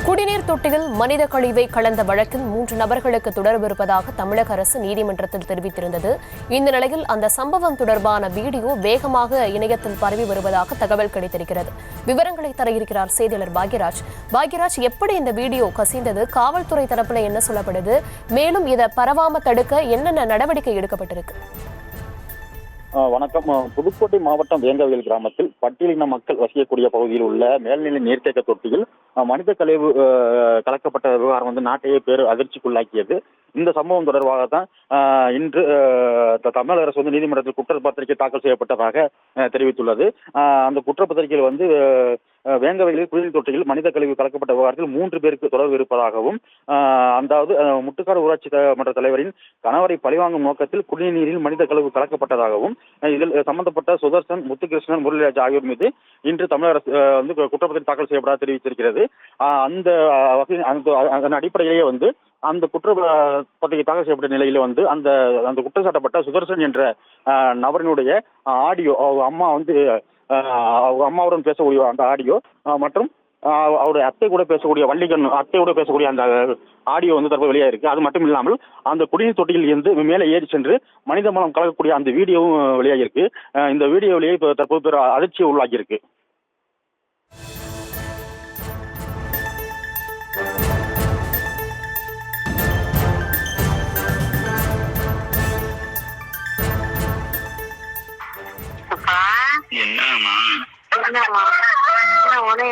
குடிநீர் தொட்டியில் மனித கழிவை கலந்த வழக்கில் 3 நபர்களுக்கு தொடர்பு இருப்பதாக தமிழக அரசு நீதிமன்றத்தில் தெரிவித்திருந்தது. இந்த நிலையில் அந்த சம்பவம் தொடர்பான வீடியோ வேகமாக இணையத்தில் பரவி வருவதாக தகவல் கிடைத்திருக்கிறது. விவரங்களை தர இருக்கிறார் செய்தியாளர் பாக்யராஜ். பாக்யராஜ், எப்படி இந்த வீடியோ கசிந்தது? காவல்துறை தரப்புல என்ன சொல்லப்படுது? மேலும் இதை பரவாம தடுக்க என்னென்ன நடவடிக்கை எடுக்கப்பட்டிருக்கு? வணக்கம். புதுக்கோட்டை மாவட்டம் வேங்கவேல் கிராமத்தில் பட்டியலின மக்கள் வசிக்கக்கூடிய பகுதியில் உள்ள மேல்நிலை நீர்த்தேக்க தொட்டியில் மனித கழிவு கலக்கப்பட்ட விவகாரம் நாட்டையே அதிர்ச்சிக்குள்ளாக்கியது. இந்த சம்பவம் தொடர்பாக தான் இன்று தமிழக அரசு நீதிமன்றத்தில் குற்றப்பத்திரிகை தாக்கல் செய்யப்பட்டதாக தெரிவித்துள்ளது. அந்த குற்றப்பத்திரிகையில் வேங்கவேலில் குடிநீர் தொட்டியில் மனித கழிவு கலக்கப்பட்ட விவகாரத்தில் 3 பேருக்கு தொடர்பு இருப்பதாகவும், அதாவது முட்டுக்காடு ஊராட்சி மன்ற தலைவரின் கணவரை பழிவாங்கும் நோக்கத்தில் குடிநீரில் மனித கழிவு கலக்கப்பட்டதாகவும், இதில் சம்பந்தப்பட்ட சுதர்சன், முத்துகிருஷ்ணன், முரளிராஜ் ஆகியோர் மீது இன்று தமிழக அரசு குற்றப்பத்திரிகை தாக்கல் செய்யப்பட்டதாக தெரிவித்திருக்கிறது. அதன் அடிப்படையிலேயே அந்த குற்றப்பத்திரிகை தாக்கல் செய்யப்பட்ட நிலையில அந்த குற்றம் சாட்டப்பட்ட சுதர்சன் என்ற நபரினுடைய ஆடியோ, அம்மாவுடன் பேசக்கூடிய அந்த ஆடியோ மற்றும் அவருடைய அத்தை கூட பேசக்கூடிய அந்த ஆடியோ தற்போது வெளியாக இருக்கு. அது மட்டும் இல்லாமல் அந்த குடிநீர் தொட்டியில் இருந்து மேலே ஏறி சென்று மனித மலம் கலக்கக்கூடிய அந்த வீடியோவும் வெளியாகி இருக்கு. இந்த வீடியோவிலேயே இப்போ தற்போது அதிர்ச்சியை உள்ளாகி இருக்கு.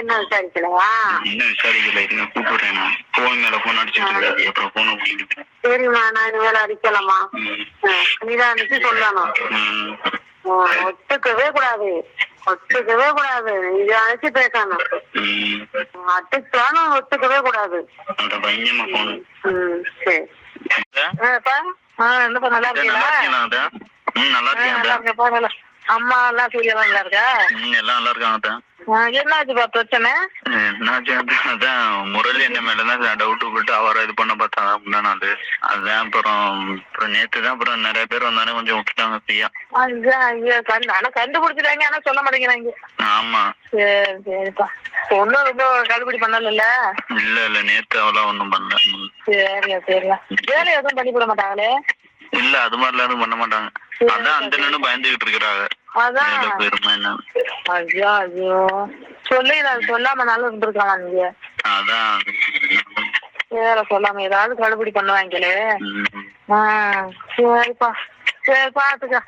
என்ன விசாரிக்கலையா? என்ன விசாரிக்கல, இதுங்க கூப்பிடுறேன். போன் மேல போன் அடிச்சுட்டு இருக்காது. அப்புறம் போன முடிக்கிட்டு சரிம்மா, நான் இனிமேல அடிக்கலாமா? நீதான் அனுப்பி சொல்லணும். ஒத்துக்கவே கூடாது. இது அழைச்சி பேசணும். அட்டுச்சாலும் ஒத்துக்கவே கூடாது. சரி. என்னப்பா, நல்லா இருக்கீங்களா? அம்மா எல்லாம் சூரியலாம் நல்லா இருக்கா? எல்லாம் நல்லா இருக்காங்க. என்னாச்சுப்பா பிரச்சனை? என்னாச்சு, அதான் முரளி என்ன மேலதான் டவுட் போட்டு அவரை இது பண்ண பார்த்தா முன்னாள். அதுதான் அப்புறம் நேத்து தான் அப்புறம் நிறைய பேர் வந்தானே கொஞ்சம் விட்டுட்டாங்க ஃப்ரீயா. ஆனா கண்டுபிடிச்சிட்டாங்க, ஆனா சொல்ல மாட்டேங்கிறாங்க. ஆமா. சரி சரிப்பா. ஒன்னும் ரொம்ப கடுபிடி பண்ணல? இல்ல நேத்து அவெல்லாம் ஒண்ணும் பண்ணல. சரியா வேலை எதுவும் பண்ணி போட மாட்டாங்களே? இல்ல, அது மாதிரிலாம் எதுவும் பண்ண மாட்டாங்க. அதான் அந்த நின்னு பயந்துகிட்டு இருக்கிறாங்க. ஐயோ சொல்லாமனாலும் இருந்திருக்கலாம். நீங்க அதான் வேற சொல்லாம ஏதாவது கடுபிடி பண்ணுவாங்களே. சரிப்பா, சரி பாத்துக்க.